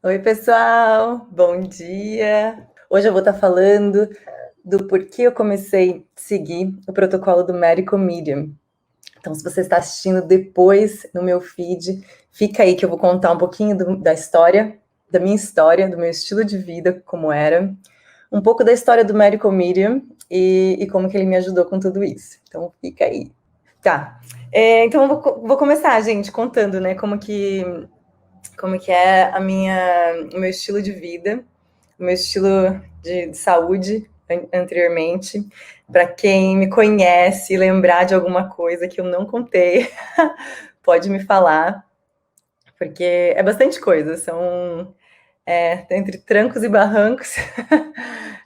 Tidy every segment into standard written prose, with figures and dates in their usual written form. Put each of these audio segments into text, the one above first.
Oi, pessoal, bom dia. Hoje eu vou estar falando do porquê eu comecei a seguir o protocolo do Medical Medium. Então, se você está assistindo depois no meu feed, fica aí que eu vou contar um pouquinho da história, da minha história, do meu estilo de vida, como era, um pouco da história do Medical Medium e como que ele me ajudou com tudo isso. Então, fica aí. Tá. Então, eu vou começar, gente, contando, né, como que é o meu estilo de vida, o meu estilo de saúde anteriormente. Para quem me conhece, lembrar de alguma coisa que eu não contei, pode me falar, porque é bastante coisa, entre trancos e barrancos,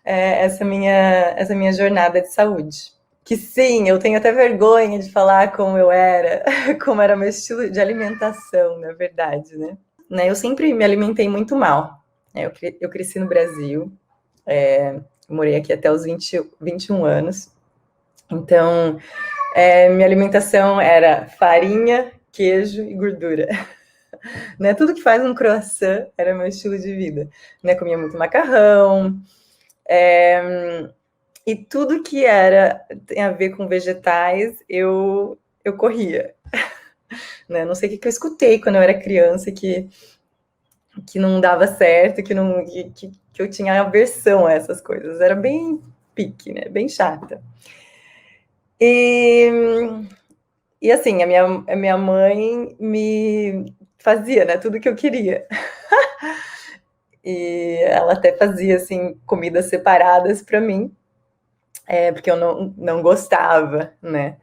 essa minha jornada de saúde. Que sim, eu tenho até vergonha de falar como eu era, como era meu estilo de alimentação, na verdade, né? Eu sempre me alimentei muito mal. Eu cresci no Brasil, morei aqui até os 21 anos. Então, minha alimentação era farinha, queijo e gordura. Né? Tudo que faz um croissant era meu estilo de vida. Né? Comia muito macarrão, e tudo que tem a ver com vegetais, eu corria. Né? Não sei o que eu escutei quando eu era criança que não dava certo, que eu tinha aversão a essas coisas. Era bem pique, né? Bem chata. E, e assim, a minha mãe me fazia, né, tudo que eu queria. E ela até fazia, assim, comidas separadas para mim, porque eu não gostava, né?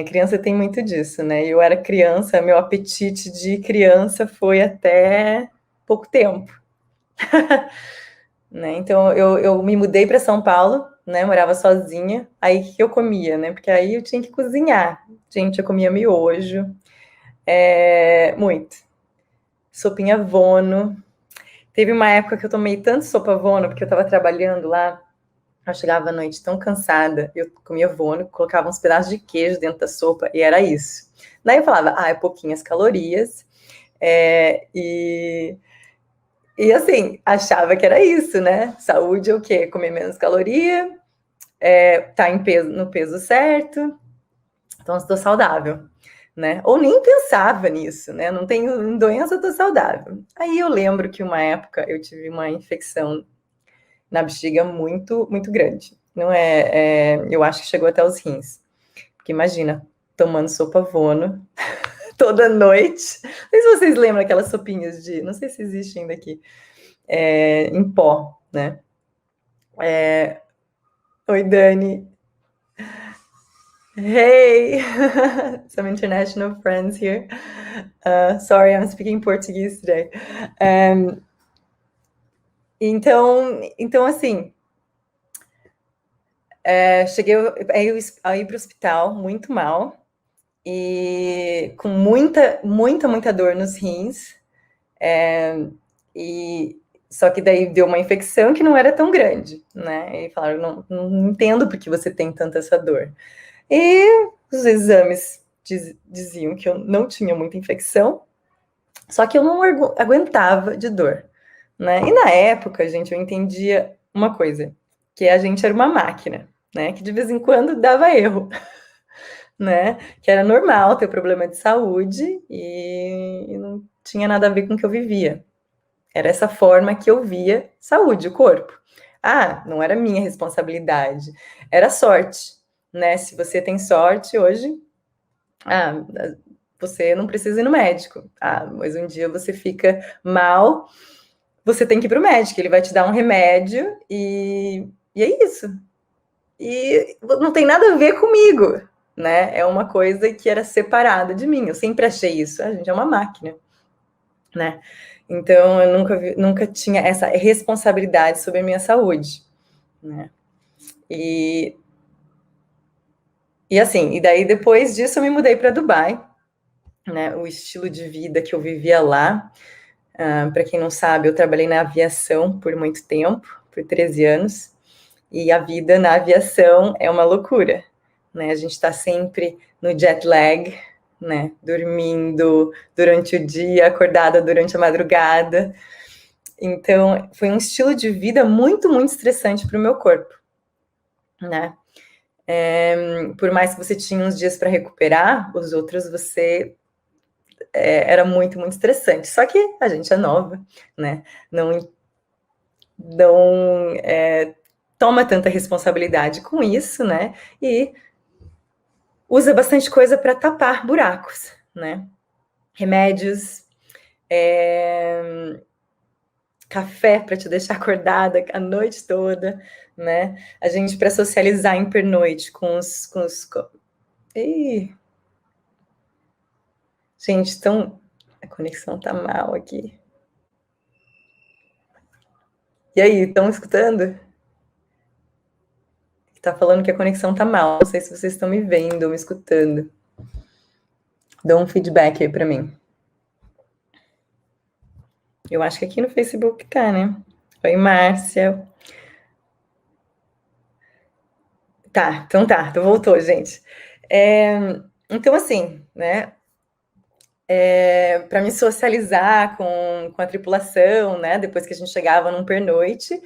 Criança tem muito disso, né? Eu era criança, meu apetite de criança foi até pouco tempo. Né? Então eu me mudei para São Paulo, né? Morava sozinha. Aí o que eu comia, né? Porque aí eu tinha que cozinhar. Gente, eu comia miojo, muito. Sopinha Vono. Teve uma época que eu tomei tanto sopa Vono, porque eu estava trabalhando lá. Eu chegava à noite tão cansada, eu comia Vono, colocava uns pedaços de queijo dentro da sopa e era isso. Daí eu falava, é pouquinhas calorias, é, e E assim, achava que era isso, né? Saúde é o quê? Comer menos caloria, tá no peso certo, então estou saudável, né? Ou nem pensava nisso, né? Não tenho doença, estou saudável. Aí eu lembro que uma época eu tive uma infecção na bexiga muito, muito grande. Não eu acho que chegou até os rins. Porque imagina, tomando sopa Vono toda noite. Não sei se vocês lembram aquelas sopinhas não sei se existem ainda aqui, em pó, né? Oi, Dani. Hey, some international friends here. Sorry, I'm speaking Portuguese today. Então assim, cheguei a ir para o hospital muito mal e com muita, muita, muita dor nos rins. E só que daí deu uma infecção que não era tão grande, né? E falaram, não entendo por que você tem tanta essa dor. E os exames diziam que eu não tinha muita infecção, só que eu não aguentava de dor, né? E na época, gente, eu entendia uma coisa, que a gente era uma máquina, né? Que de vez em quando dava erro, né? Que era normal ter problema de saúde e não tinha nada a ver com o que eu vivia. Era essa forma que eu via saúde, o corpo. Não era minha responsabilidade, era sorte, né? Se você tem sorte hoje, ah, você não precisa ir no médico. Mas um dia você fica mal, você tem que ir para o médico, ele vai te dar um remédio e é isso. E não tem nada a ver comigo, né? É uma coisa que era separada de mim. Eu sempre achei isso. A gente é uma máquina, né? Então eu nunca tinha essa responsabilidade sobre a minha saúde, né? E assim, e daí depois disso eu me mudei para Dubai, né? O estilo de vida que eu vivia lá, para quem não sabe, eu trabalhei na aviação por muito tempo, por 13 anos, e a vida na aviação é uma loucura, né? A gente está sempre no jet lag, né? Dormindo durante o dia, acordada durante a madrugada. Então, foi um estilo de vida muito, muito estressante para o meu corpo, né? Por mais que você tinha uns dias para recuperar, os outros você era muito, muito estressante. Só que a gente é nova, né? Não toma tanta responsabilidade com isso, né? E usa bastante coisa para tapar buracos, né? Remédios, café para te deixar acordada a noite toda, né? A gente para socializar em pernoite com os... Ih, gente, então a conexão tá mal aqui. E aí, estão escutando? Tá falando que a conexão tá mal. Não sei se vocês estão me vendo ou me escutando. Dá um feedback aí para mim. Eu acho que aqui no Facebook tá, né? Oi, Márcia. Tá, então tá, então voltou, gente. Então, assim, né? Para me socializar com a tripulação, né? Depois que a gente chegava num pernoite,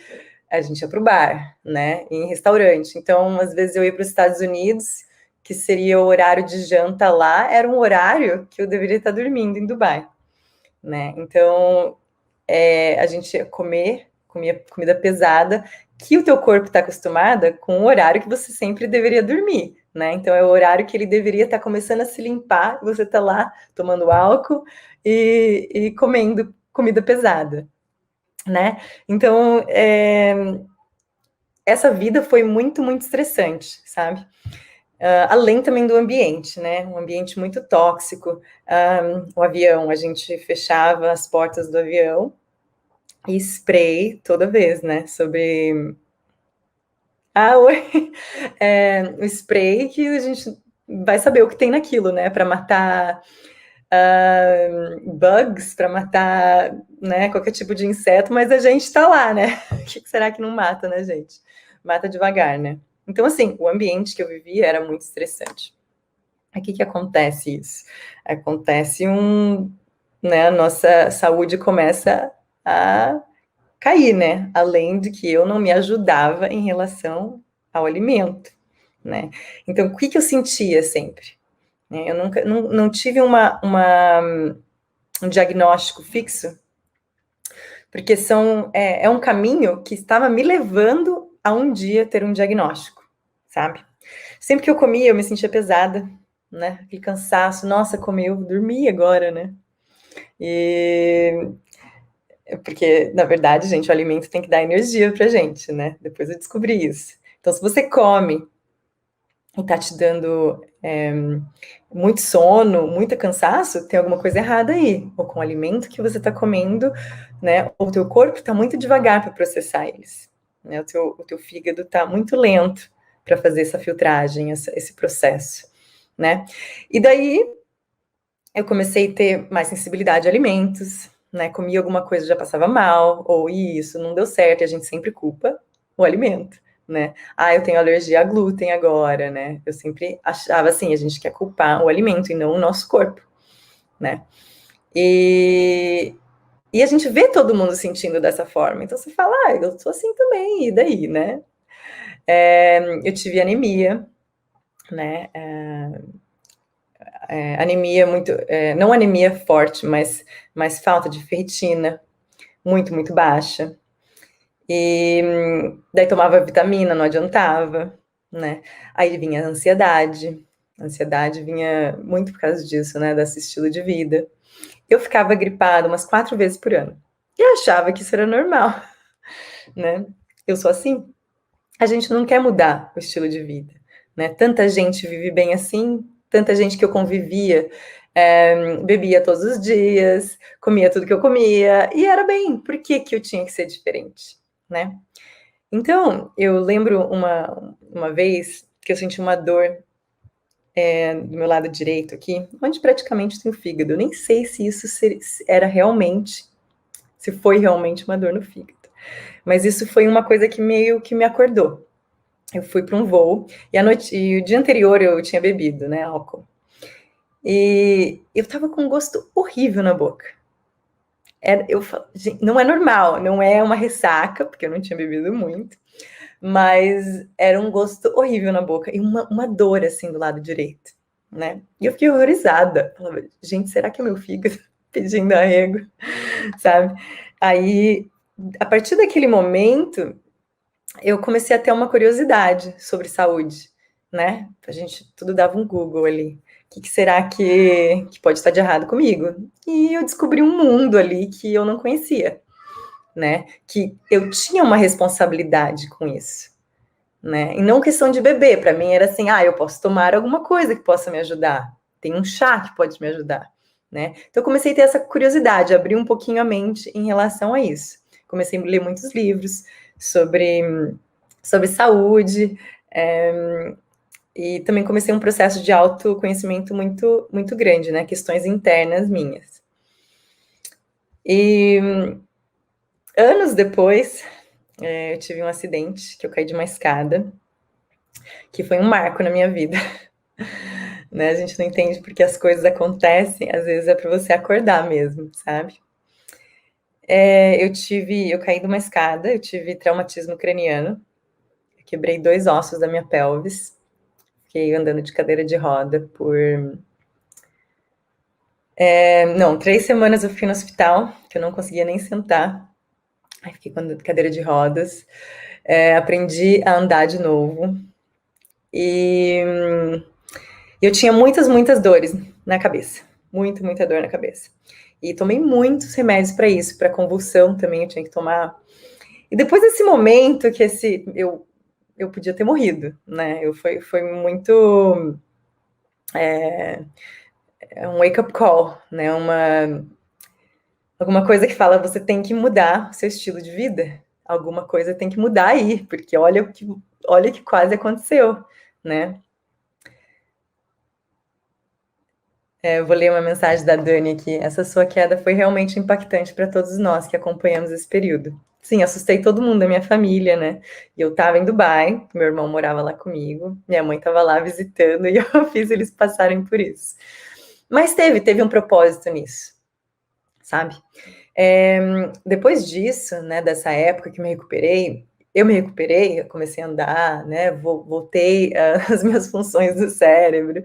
a gente ia pro bar, né? Em restaurante. Então, às vezes eu ia para os Estados Unidos, que seria o horário de janta lá, era um horário que eu deveria estar dormindo em Dubai, né? Então, a gente ia comia comida pesada, que o teu corpo está acostumada com o horário que você sempre deveria dormir, né? Então é o horário que ele deveria estar começando a se limpar, e você está lá tomando álcool e comendo comida pesada, né? Então essa vida foi muito, muito estressante, sabe? Além também do ambiente, né? Um ambiente muito tóxico. O avião, a gente fechava as portas do avião e spray toda vez, né? Sobre. Ah, oi! O spray que a gente vai saber o que tem naquilo, né? Para matar bugs, para matar, né, qualquer tipo de inseto, mas a gente tá lá, né? O que será que não mata, né, gente? Mata devagar, né? Então, assim, o ambiente que eu vivia era muito estressante. O que acontece isso? Acontece né, a nossa saúde começa a cair, né? Além de que eu não me ajudava em relação ao alimento, né? Então, o que eu sentia sempre? Eu nunca não tive um diagnóstico fixo, porque é um caminho que estava me levando a um dia ter um diagnóstico, sabe? Sempre que eu comia, eu me sentia pesada, né? Aquele cansaço, nossa, comeu, dormi agora, né? E porque, na verdade, gente, o alimento tem que dar energia pra gente, né? Depois eu descobri isso. Então, se você come e tá te dando muito sono, muito cansaço, tem alguma coisa errada aí. Ou com o alimento que você tá comendo, né? Ou o teu corpo tá muito devagar para processar eles. Né? O teu fígado tá muito lento para fazer essa filtragem, esse processo, né? E daí eu comecei a ter mais sensibilidade a alimentos, né? Comia alguma coisa já passava mal, ou isso não deu certo, e a gente sempre culpa o alimento, né? Ah, eu tenho alergia a glúten agora, né? Eu sempre achava assim, a gente quer culpar o alimento e não o nosso corpo, né? E a gente vê todo mundo sentindo dessa forma, então você fala, ah, eu sou assim também, e daí, né? Eu tive anemia, né? Anemia muito, não anemia forte, mas falta de ferritina, muito, muito baixa. E daí tomava vitamina, não adiantava, né? Aí vinha a ansiedade vinha muito por causa disso, né? Desse estilo de vida. Eu ficava gripada umas 4 vezes por ano. E achava que isso era normal, né? Eu sou assim. A gente não quer mudar o estilo de vida, né? Tanta gente vive bem assim, tanta gente que eu convivia, bebia todos os dias, comia tudo que eu comia, e era bem, por que que eu tinha que ser diferente, né? Então, eu lembro uma vez que eu senti uma dor do meu lado direito aqui, onde praticamente tem o fígado. Eu nem sei se isso era realmente, se foi realmente uma dor no fígado. Mas isso foi uma coisa que meio que me acordou. Eu fui para um voo e o dia anterior eu tinha bebido, né, álcool. E eu tava com um gosto horrível na boca. Não é normal, não é uma ressaca, porque eu não tinha bebido muito, mas era um gosto horrível na boca e uma dor assim do lado direito, né? E eu fiquei horrorizada. Falava, gente, será que é meu fígado pedindo arrego, sabe? Aí, a partir daquele momento, eu comecei a ter uma curiosidade sobre saúde, né? A gente tudo dava um Google ali. O que será que pode estar de errado comigo? E eu descobri um mundo ali que eu não conhecia, né? Que eu tinha uma responsabilidade com isso, né? E não questão de beber, para mim era assim, eu posso tomar alguma coisa que possa me ajudar. Tem um chá que pode me ajudar, né? Então eu comecei a ter essa curiosidade, abrir um pouquinho a mente em relação a isso. Comecei a ler muitos livros sobre saúde, e também comecei um processo de autoconhecimento muito, muito grande, né? Questões internas minhas. E anos depois, eu tive um acidente, que eu caí de uma escada, que foi um marco na minha vida. Né? A gente não entende porque as coisas acontecem, às vezes é para você acordar mesmo, sabe? Eu caí de uma escada, eu tive traumatismo craniano, quebrei 2 ossos da minha pelvis, fiquei andando de cadeira de roda por... não, 3 semanas eu fiquei no hospital, que eu não conseguia nem sentar, aí fiquei com cadeira de rodas, aprendi a andar de novo, e eu tinha muitas, muitas dores na cabeça, muita dor na cabeça. E tomei muitos remédios para isso, para convulsão também eu tinha que tomar. E depois desse momento que eu podia ter morrido, né? Foi muito um wake-up call, né? Alguma coisa que fala, você tem que mudar o seu estilo de vida. Alguma coisa tem que mudar aí, porque olha o que quase aconteceu, né? Eu vou ler uma mensagem da Dani aqui. Essa sua queda foi realmente impactante para todos nós que acompanhamos esse período. Sim, assustei todo mundo da minha família, né? E eu estava em Dubai, meu irmão morava lá comigo, minha mãe estava lá visitando e eu fiz eles passarem por isso. Mas teve um propósito nisso, sabe? Depois disso, né, dessa época que eu me recuperei, eu comecei a andar, né? Voltei às minhas funções do cérebro.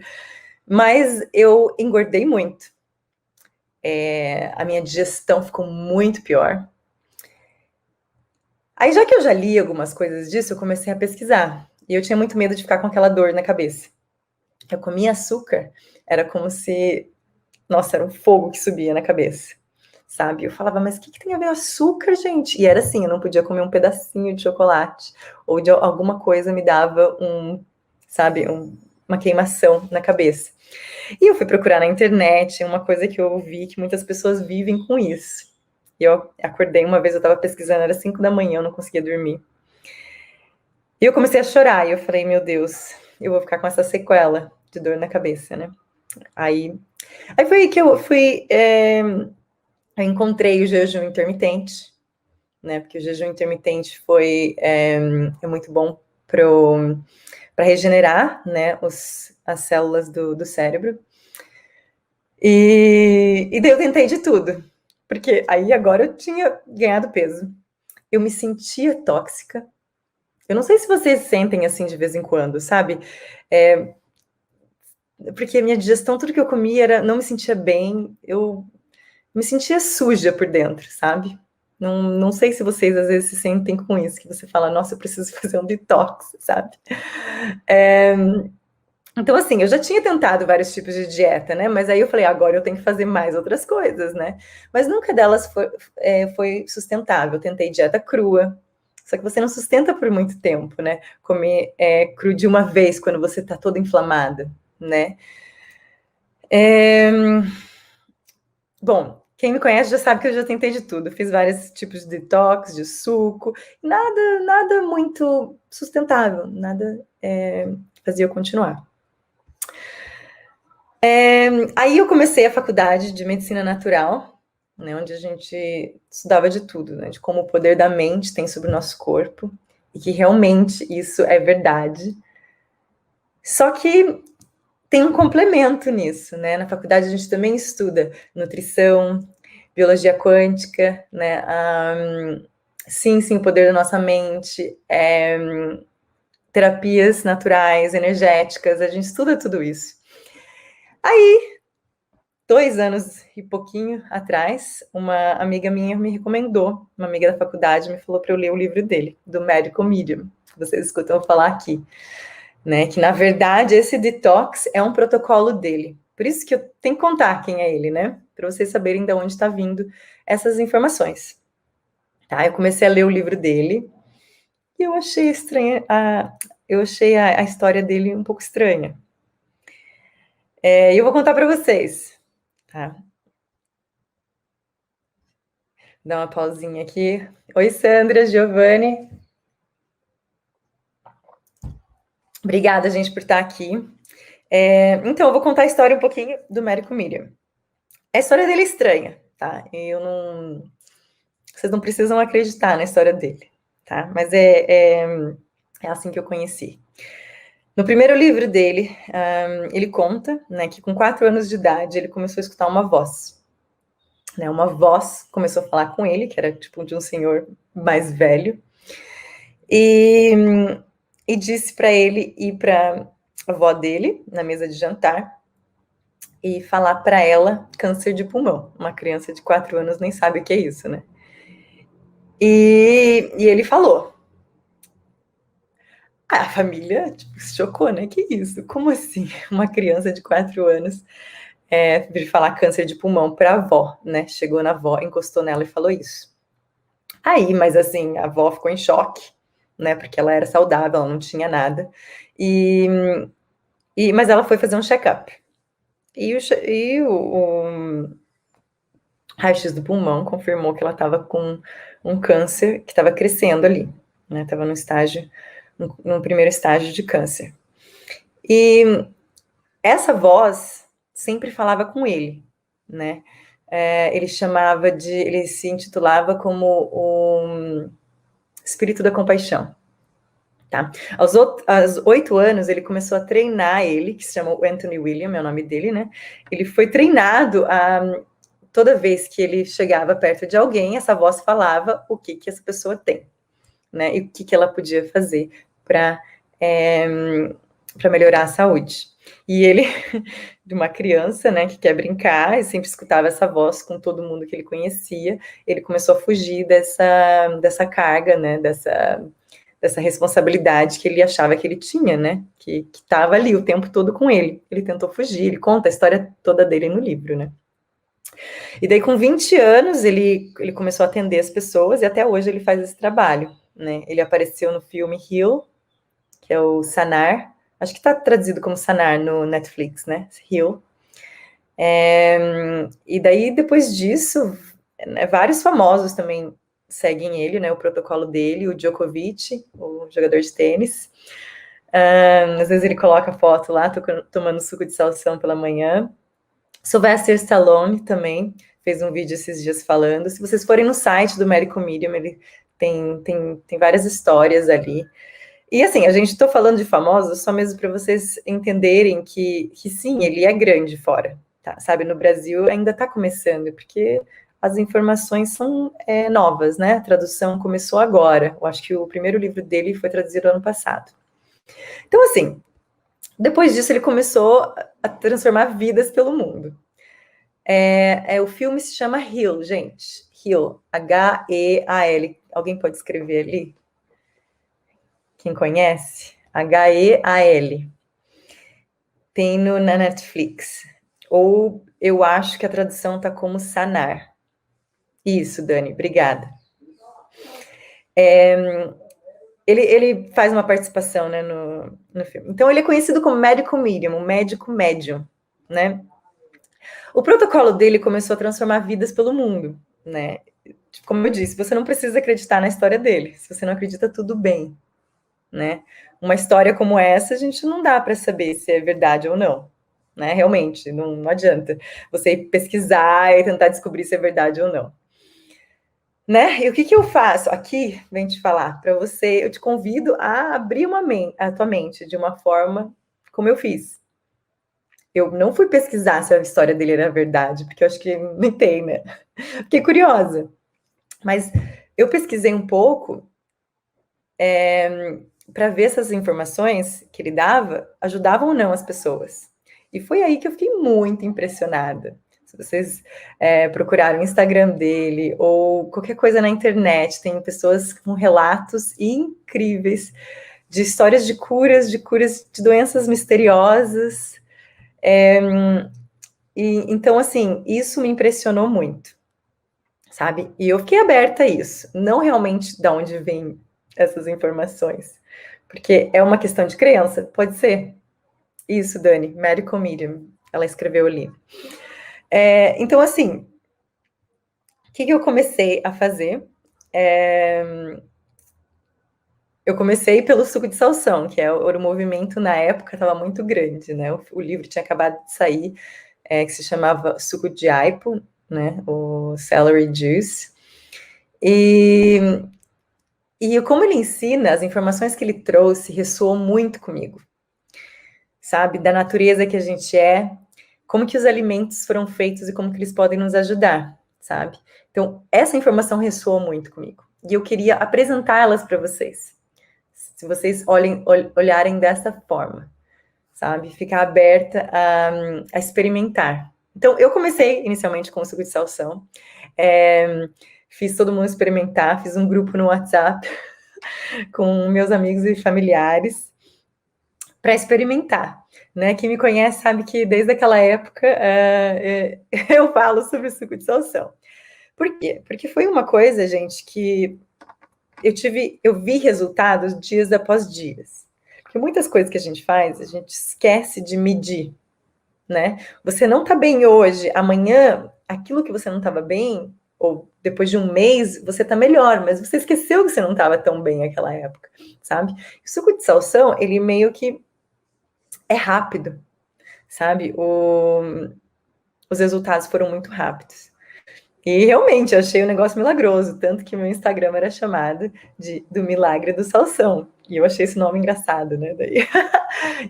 Mas eu engordei muito. A minha digestão ficou muito pior. Aí, já que eu já li algumas coisas disso, eu comecei a pesquisar. E eu tinha muito medo de ficar com aquela dor na cabeça. Eu comia açúcar, era como se... Nossa, era um fogo que subia na cabeça, sabe? Eu falava, mas o que tem a ver açúcar, gente? E era assim, eu não podia comer um pedacinho de chocolate. Ou de alguma coisa me dava uma queimação na cabeça. E eu fui procurar na internet uma coisa que eu ouvi que muitas pessoas vivem com isso. E eu acordei uma vez, eu estava pesquisando, era 5 da manhã, eu não conseguia dormir. E eu comecei a chorar, e eu falei, meu Deus, eu vou ficar com essa sequela de dor na cabeça, né? Aí foi aí que eu encontrei o jejum intermitente, né? Porque o jejum intermitente é muito bom para regenerar, né, as células do cérebro. E daí eu tentei de tudo, porque aí agora eu tinha ganhado peso. Eu me sentia tóxica. Eu não sei se vocês sentem assim de vez em quando, sabe? Porque a minha digestão, tudo que eu comia não me sentia bem, eu me sentia suja por dentro, sabe? Não sei se vocês às vezes se sentem com isso, que você fala, nossa, eu preciso fazer um detox, sabe? Então, assim, eu já tinha tentado vários tipos de dieta, né? Mas aí eu falei, agora eu tenho que fazer mais outras coisas, né? Mas nunca delas foi sustentável. Eu tentei dieta crua, só que você não sustenta por muito tempo, né? Comer cru de uma vez quando você tá toda inflamada, né? Bom, quem me conhece já sabe que eu já tentei de tudo. Fiz vários tipos de detox, de suco, nada muito sustentável, nada fazia eu continuar. Aí eu comecei a faculdade de medicina natural, né, onde a gente estudava de tudo, né, de como o poder da mente tem sobre o nosso corpo, e que realmente isso é verdade. Só que tem um complemento nisso, né? Na faculdade a gente também estuda nutrição, biologia quântica, né? Sim, o poder da nossa mente, terapias naturais, energéticas, a gente estuda tudo isso. Aí, 2 anos e pouquinho atrás, uma amiga minha me recomendou, uma amiga da faculdade me falou para eu ler o livro dele, do Medical Medium, que vocês escutam falar aqui, né? Que na verdade esse detox é um protocolo dele. Por isso que eu tenho que contar quem é ele, né? Para vocês saberem de onde está vindo essas informações. Tá? Eu comecei a ler o livro dele e eu achei estranha, eu achei a história dele um pouco estranha. E eu vou contar para vocês, tá? Dá uma pausinha aqui. Oi, Sandra, Giovanni. Obrigada, gente, por estar aqui. Então, eu vou contar a história um pouquinho do Medical Medium. A história dele é estranha, tá? Vocês não precisam acreditar na história dele, tá? Mas é assim que eu conheci. No primeiro livro dele, ele conta, né, que com 4 anos de idade ele começou a escutar uma voz. Né, uma voz começou a falar com ele, que era tipo de um senhor mais velho, e disse para ele ir para a avó dele na mesa de jantar e falar para ela câncer de pulmão. Uma criança de 4 anos nem sabe o que é isso, né? E ele falou. A família tipo, se chocou, né? Que isso? Como assim? Uma criança de 4 anos vir falar câncer de pulmão para a avó, né? Chegou na avó, encostou nela e falou isso. Aí, mas assim, a avó ficou em choque, né? Porque ela era saudável, ela não tinha nada. Mas ela foi fazer um check-up. E o raio-x do pulmão confirmou que ela estava com um câncer que estava crescendo ali, né? Estava no primeiro estágio de câncer. E essa voz sempre falava com ele, né? Ele se intitulava como o espírito da compaixão. Tá? Aos 8 anos, ele começou a treinar ele, que se chama Anthony William, é o nome dele, né? Ele foi treinado toda vez que ele chegava perto de alguém, essa voz falava o que essa pessoa tem, né? E o que ela podia fazer para melhorar a saúde. E ele, de uma criança, né, que quer brincar, e sempre escutava essa voz com todo mundo que ele conhecia, ele começou a fugir dessa carga, né, dessa responsabilidade que ele achava que ele tinha, né, que estava ali o tempo todo com ele. Ele tentou fugir, ele conta a história toda dele no livro, né. E daí, com 20 anos, ele começou a atender as pessoas, e até hoje ele faz esse trabalho, né. Ele apareceu no filme Heal, que é o Sanar, acho que está traduzido como Sanar no Netflix, né, Heal. E daí, depois disso, né, vários famosos também seguem ele, né, o protocolo dele, o Djokovic, o jogador de tênis. Às vezes ele coloca foto lá, tomando suco de salsão pela manhã. Sylvester Stallone também fez um vídeo esses dias falando. Se vocês forem no site do Medical Medium, ele tem várias histórias ali. E assim, a gente está falando de famosos só mesmo para vocês entenderem que sim, ele é grande fora, tá? Sabe, no Brasil ainda está começando, porque as informações são novas, né? A tradução começou agora. Eu acho que o primeiro livro dele foi traduzido ano passado. Então, assim, depois disso ele começou a transformar vidas pelo mundo. O filme se chama Heal, gente. Heal, H-E-A-L. Alguém pode escrever ali? Quem conhece? H-E-A-L. Tem na Netflix. Ou eu acho que a tradução está como Sanar. Isso, Dani, obrigada. Ele faz uma participação, né, no filme. Então, ele é conhecido como Medical Medium, o médico médium, né? O protocolo dele começou a transformar vidas pelo mundo, né? Como eu disse, você não precisa acreditar na história dele. Se você não acredita, tudo bem, né? Uma história como essa, a gente não dá para saber se é verdade ou não, né? Realmente, não adianta você ir pesquisar e tentar descobrir se é verdade ou não. Né? E o que eu faço? Aqui, vem te falar para você, eu te convido a abrir a tua mente de uma forma como eu fiz. Eu não fui pesquisar se a história dele era verdade, porque eu acho que nem tem, né? Fiquei curiosa. Mas eu pesquisei um pouco para ver se as informações que ele dava ajudavam ou não as pessoas. E foi aí que eu fiquei muito impressionada. Se vocês procurarem o Instagram dele ou qualquer coisa na internet, tem pessoas com relatos incríveis de histórias de curas de doenças misteriosas. Então, assim, isso me impressionou muito, sabe? E eu fiquei aberta a isso, não realmente de onde vem essas informações, porque é uma questão de crença, pode ser. Isso, Dani, Medical Medium, ela escreveu ali. Então, assim, o que eu comecei a fazer? Eu comecei pelo suco de salsão, que era o movimento na época estava muito grande, né? O livro tinha acabado de sair, que se chamava Suco de Aipo, né? O Celery Juice. E como ele ensina, as informações que ele trouxe ressoam muito comigo, sabe? Da natureza que a gente é, como que os alimentos foram feitos e como que eles podem nos ajudar, sabe? Então, essa informação ressoou muito comigo. E eu queria apresentá-las para vocês. Se vocês olharem dessa forma, sabe? Ficar aberta a experimentar. Então, eu comecei inicialmente com o suco de salsão. Fiz todo mundo experimentar, fiz um grupo no WhatsApp com meus amigos e familiares para experimentar. Né? Quem me conhece sabe que desde aquela época eu falo sobre o suco de salsão. Por quê? Porque foi uma coisa, gente, que eu vi resultados dias após dias. Porque muitas coisas que a gente faz, a gente esquece de medir, né? Você não tá bem hoje, amanhã, aquilo que você não estava bem, ou depois de um mês, você tá melhor, mas você esqueceu que você não estava tão bem naquela época, sabe? O suco de salsão, ele meio que é rápido, sabe? Os resultados foram muito rápidos. E realmente, eu achei um negócio milagroso, tanto que meu Instagram era chamado do Milagre do Salsão. E eu achei esse nome engraçado, né? Daí.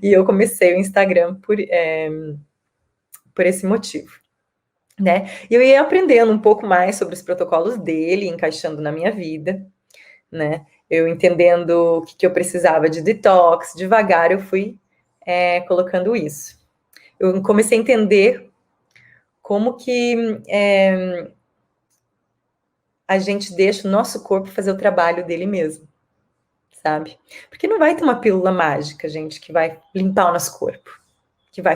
E eu comecei o Instagram por esse motivo, né? E eu ia aprendendo um pouco mais sobre os protocolos dele, encaixando na minha vida, né? Eu entendendo o que eu precisava de detox, devagar eu fui colocando isso. Eu comecei a entender como que a gente deixa o nosso corpo fazer o trabalho dele mesmo, sabe? Porque não vai ter uma pílula mágica, gente, que vai limpar o nosso corpo, que vai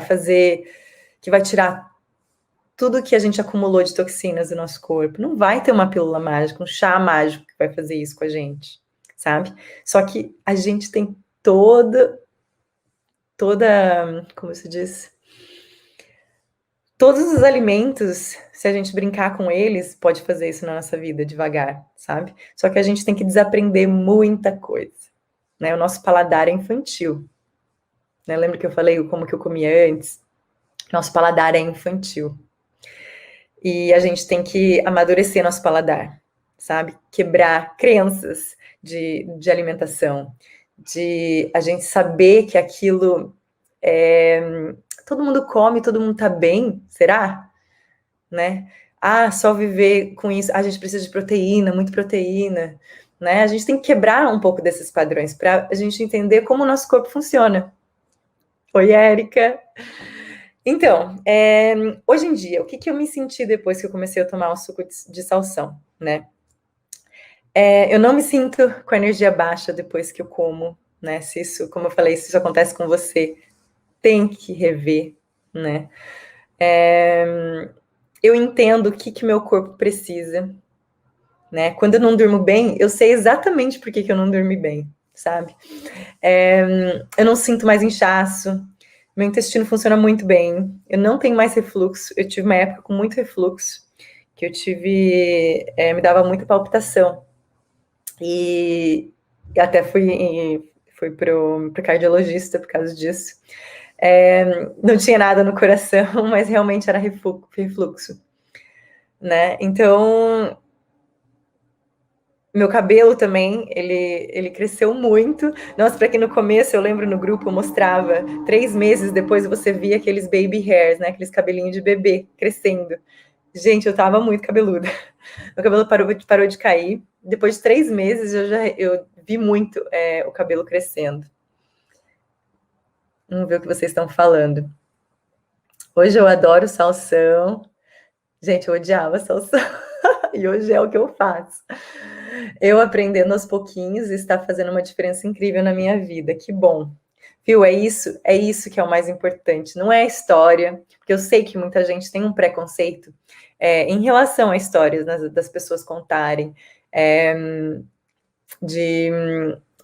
tirar tudo que a gente acumulou de toxinas do nosso corpo. Não vai ter uma pílula mágica, um chá mágico que vai fazer isso com a gente, sabe? Só que a gente tem toda, como se diz? Todos os alimentos, se a gente brincar com eles, pode fazer isso na nossa vida devagar, sabe? Só que a gente tem que desaprender muita coisa, né? O nosso paladar é infantil, né? Lembra que eu falei como que eu comia antes? Nosso paladar é infantil. E a gente tem que amadurecer nosso paladar, sabe? Quebrar crenças de alimentação, de a gente saber que aquilo todo mundo come, todo mundo tá bem, será? Né? Ah, só viver com isso, a gente precisa de proteína, muita proteína, né? A gente tem que quebrar um pouco desses padrões para a gente entender como o nosso corpo funciona. Oi, Érica! Então, hoje em dia, o que eu me senti depois que eu comecei a tomar o suco de salsão, né? Eu não me sinto com energia baixa depois que eu como, né? Se isso, como eu falei, se isso acontece com você, tem que rever, né? Eu entendo o que meu corpo precisa, né? Quando eu não durmo bem, eu sei exatamente por que eu não dormi bem, sabe? Eu não sinto mais inchaço, meu intestino funciona muito bem, eu não tenho mais refluxo, eu tive uma época com muito refluxo, que eu tive, me dava muita palpitação, e até fui pro cardiologista por causa disso. Não tinha nada no coração, mas realmente era refluxo, né? Então, Meu cabelo também, ele cresceu muito. Nossa, para quem no começo, eu lembro no grupo, eu mostrava, 3 meses depois você via aqueles baby hairs, né? Aqueles cabelinhos de bebê crescendo. Gente, eu tava muito cabeluda. Meu cabelo parou de cair. Depois de 3 meses, eu vi muito o cabelo crescendo. Vamos ver o que vocês estão falando. Hoje eu adoro salsão. Gente, eu odiava salsão. E hoje é o que eu faço. Eu aprendendo aos pouquinhos está fazendo uma diferença incrível na minha vida. Que bom. Viu? É isso que é o mais importante. Não é a história, porque eu sei que muita gente tem um preconceito em relação a histórias das pessoas contarem, de,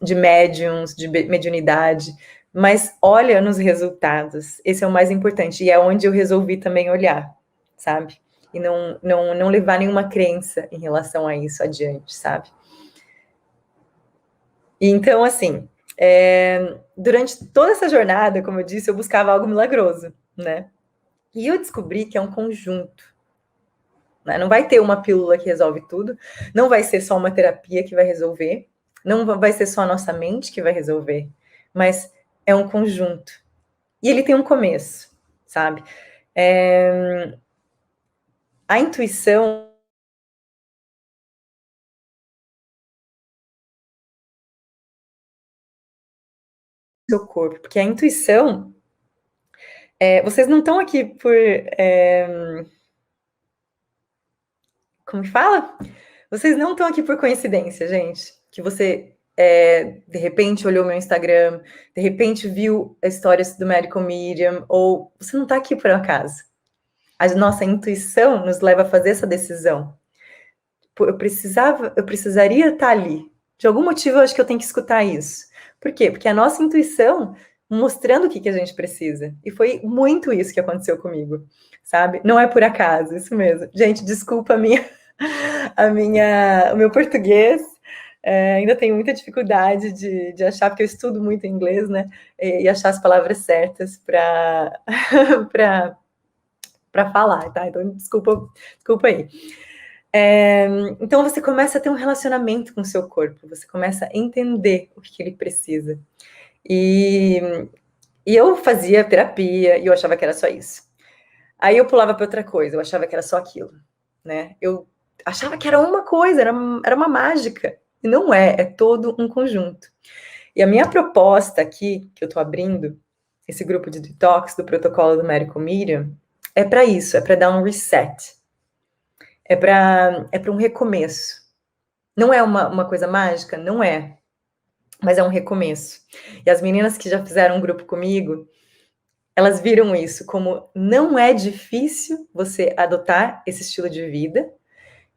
de médiums, de mediunidade, mas olha nos resultados. Esse é o mais importante. E é onde eu resolvi também olhar, sabe? E não levar nenhuma crença em relação a isso adiante, sabe? E então, assim, durante toda essa jornada, como eu disse, eu buscava algo milagroso, né? E eu descobri que é um conjunto. Né? Não vai ter uma pílula que resolve tudo, não vai ser só uma terapia que vai resolver, não vai ser só a nossa mente que vai resolver, mas é um conjunto. E ele tem um começo, sabe? A intuição do seu corpo, porque a intuição, vocês não estão aqui por, como que fala? Vocês não estão aqui por coincidência, gente. Que você, de repente, olhou meu Instagram, de repente viu a história do Medical Medium, ou você não está aqui por acaso. A nossa intuição nos leva a fazer essa decisão. Eu precisaria estar ali. De algum motivo, eu acho que eu tenho que escutar isso. Por quê? Porque a nossa intuição mostrando o que a gente precisa. E foi muito isso que aconteceu comigo, sabe? Não é por acaso, isso mesmo. Gente, desculpa o meu português. Ainda tenho muita dificuldade de achar, porque eu estudo muito inglês, né? E achar as palavras certas para falar, tá? Então, desculpa aí. Então você começa a ter um relacionamento com o seu corpo, você começa a entender o que ele precisa. E eu fazia terapia e eu achava que era só isso. Aí eu pulava para outra coisa, eu achava que era só aquilo, né? Eu achava que era uma coisa, era uma mágica. E não é todo um conjunto. E a minha proposta aqui, que eu estou abrindo, esse grupo de detox do protocolo do Medical Medium, é para isso, é para dar um reset. É para um recomeço. Não é uma coisa mágica? Não é. Mas é um recomeço. E as meninas que já fizeram um grupo comigo, elas viram isso como não é difícil você adotar esse estilo de vida.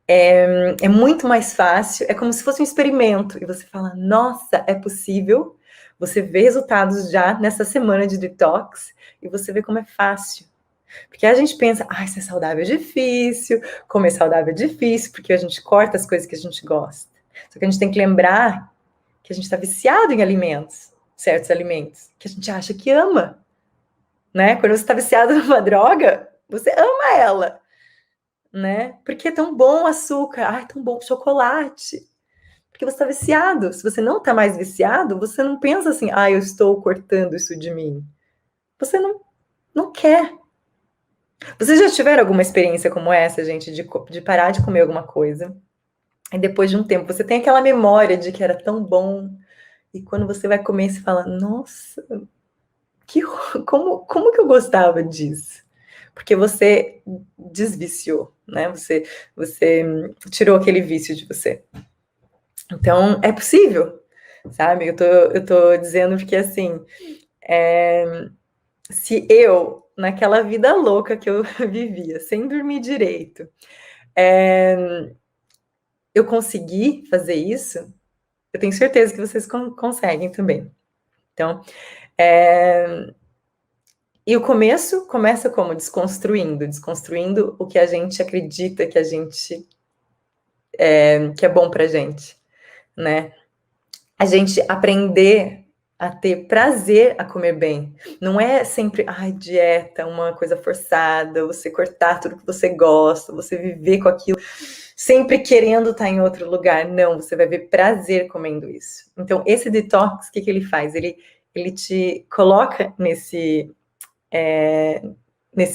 É muito mais fácil, é como se fosse um experimento. E você fala, nossa, é possível. Você vê resultados já nessa semana de detox e você vê como é fácil. Porque a gente pensa, ser saudável é difícil, comer saudável é difícil, porque a gente corta as coisas que a gente gosta. Só que a gente tem que lembrar que a gente está viciado em alimentos, certos alimentos, que a gente acha que ama, né? Quando você está viciado numa droga, você ama ela, né? Porque é tão bom o açúcar, é tão bom o chocolate, porque você está viciado. Se você não está mais viciado, você não pensa assim, eu estou cortando isso de mim. Você não quer. Vocês já tiveram alguma experiência como essa, gente, de parar de comer alguma coisa e depois de um tempo você tem aquela memória de que era tão bom e quando você vai comer você fala, nossa, como que eu gostava disso? Porque você desviciou, né? Você tirou aquele vício de você. Então, é possível, sabe? Eu tô dizendo porque, assim, se eu, naquela vida louca que eu vivia, sem dormir direito, eu consegui fazer isso, eu tenho certeza que vocês conseguem também. Então, e o começa como? Desconstruindo o que a gente acredita que a gente que é bom pra gente, né? A gente aprender a ter prazer a comer bem. Não é sempre, dieta, uma coisa forçada, você cortar tudo que você gosta, você viver com aquilo sempre querendo estar em outro lugar. Não, você vai ver prazer comendo isso. Então, esse detox, o que ele faz? Ele te coloca nesse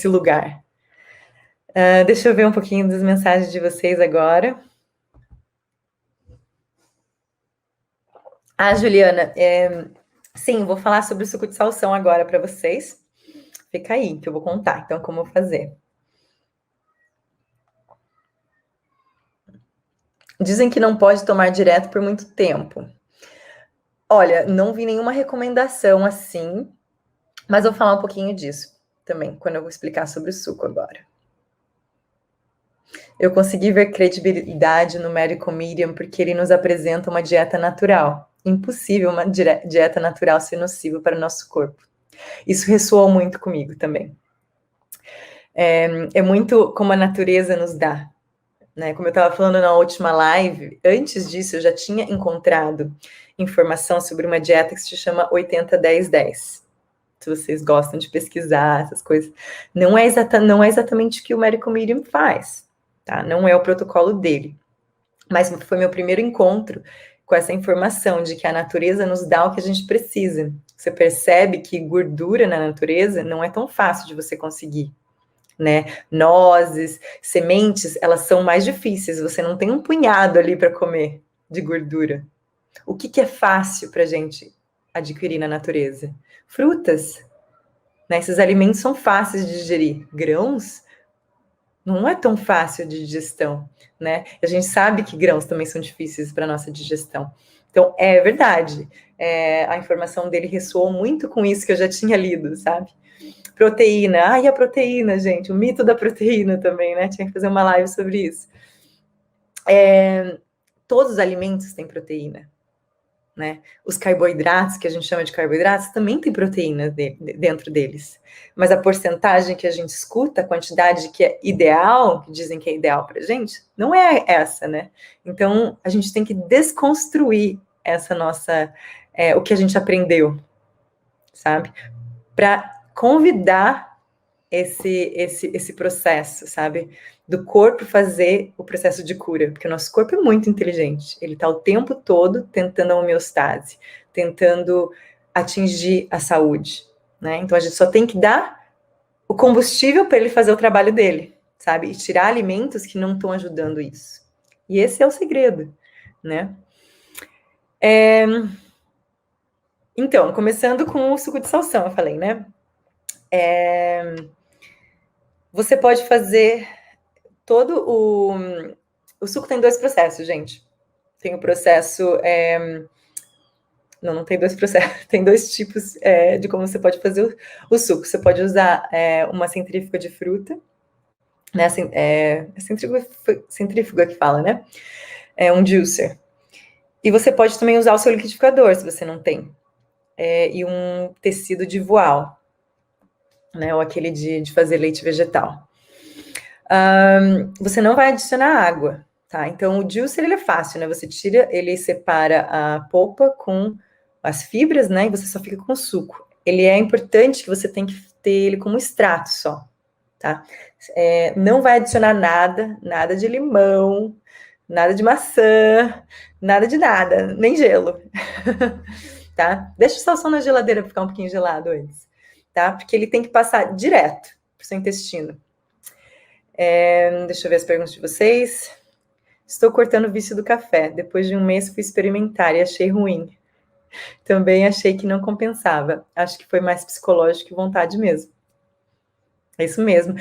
lugar. Deixa eu ver um pouquinho das mensagens de vocês agora. Juliana, sim, vou falar sobre o suco de salsão agora para vocês. Fica aí, que eu vou contar, então, como fazer. Dizem que não pode tomar direto por muito tempo. Olha, não vi nenhuma recomendação assim, mas eu vou falar um pouquinho disso também, quando eu vou explicar sobre o suco agora. Eu consegui ver credibilidade no médico Miriam porque ele nos apresenta uma dieta natural. Impossível uma dieta natural ser nociva para o nosso corpo. Isso ressoou muito comigo também. É muito como a natureza nos dá. Né? Como eu estava falando na última live, antes disso eu já tinha encontrado informação sobre uma dieta que se chama 80-10-10. Se vocês gostam de pesquisar essas coisas, não é exatamente o que o médico Miriam faz, tá? Não é o protocolo dele. Mas foi meu primeiro encontro com essa informação de que a natureza nos dá o que a gente precisa. Você percebe que gordura na natureza não é tão fácil de você conseguir, né? Nozes, sementes, elas são mais difíceis. Você não tem um punhado ali para comer de gordura. O que é fácil para a gente adquirir na natureza? Frutas, né? Esses alimentos são fáceis de digerir. Grãos não é tão fácil de digestão, né? A gente sabe que grãos também são difíceis para nossa digestão. Então, é verdade. A informação dele ressoou muito com isso que eu já tinha lido, sabe? Proteína. E a proteína, gente? O mito da proteína também, né? Tinha que fazer uma live sobre isso. Todos os alimentos têm proteína, né? Os carboidratos, que a gente chama de carboidratos, também tem proteína dentro deles. Mas a porcentagem que a gente escuta, a quantidade que é ideal, que dizem que é ideal pra gente, não é essa, né? Então, a gente tem que desconstruir essa nossa... o que a gente aprendeu, sabe? Para convidar esse processo, sabe? Do corpo fazer o processo de cura, porque o nosso corpo é muito inteligente, ele está o tempo todo tentando a homeostase, tentando atingir a saúde, né? Então a gente só tem que dar o combustível para ele fazer o trabalho dele, sabe? E tirar alimentos que não estão ajudando isso. E esse é o segredo, né? Então, começando com o suco de salsão, eu falei, né? Você pode fazer todo o suco tem 2 processos, gente. Tem o processo... Não tem 2 processos. Tem 2 tipos de como você pode fazer o suco. Você pode usar uma centrífuga de fruta, né? Centrífuga que fala, né? Um juicer. E você pode também usar o seu liquidificador, se você não tem. E um tecido de voal, né? Ou aquele de fazer leite vegetal. Você não vai adicionar água, tá? Então, o juicer, ele é fácil, né? Você tira, ele separa a polpa com as fibras, né? E você só fica com o suco. Ele é importante que você tem que ter ele como extrato só, tá? Não vai adicionar nada de limão, nada de maçã, nada de nada, nem gelo, tá? Deixa o salsão na geladeira para ficar um pouquinho gelado antes, tá? Porque ele tem que passar direto pro seu intestino. Deixa eu ver as perguntas de vocês. Estou cortando o vício do café. Depois de um mês fui experimentar e achei ruim. Também achei que não compensava. Acho que foi mais psicológico que vontade mesmo. É isso mesmo.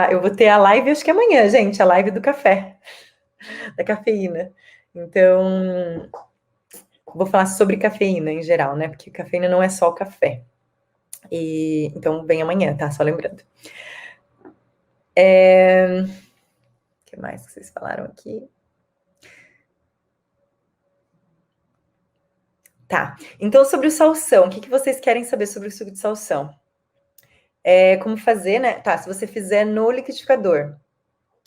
Eu vou ter a live, acho que amanhã, gente, a live do café, da cafeína. Então, vou falar sobre cafeína em geral, né? Porque cafeína não é só o café. Então, vem amanhã, tá? Só lembrando. O que mais que vocês falaram aqui? Tá, então sobre o salsão, o que vocês querem saber sobre o suco de salsão? Como fazer, né? Tá, se você fizer no liquidificador.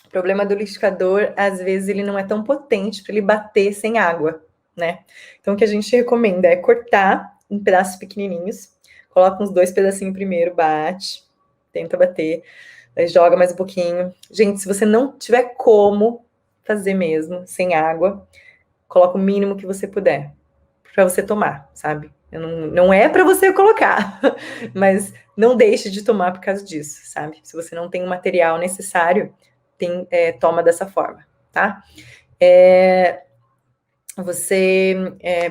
O problema do liquidificador, às vezes, ele não é tão potente para ele bater sem água, né? Então, o que a gente recomenda é cortar em pedaços pequenininhos, coloca uns 2 pedacinhos primeiro, bate, tenta bater, aí joga mais um pouquinho. Gente, se você não tiver como fazer mesmo, sem água. Coloca o mínimo que você puder para você tomar, sabe? Não é para você colocar, mas não deixe de tomar por causa disso, sabe? Se você não tem o material necessário, toma dessa forma, tá? Você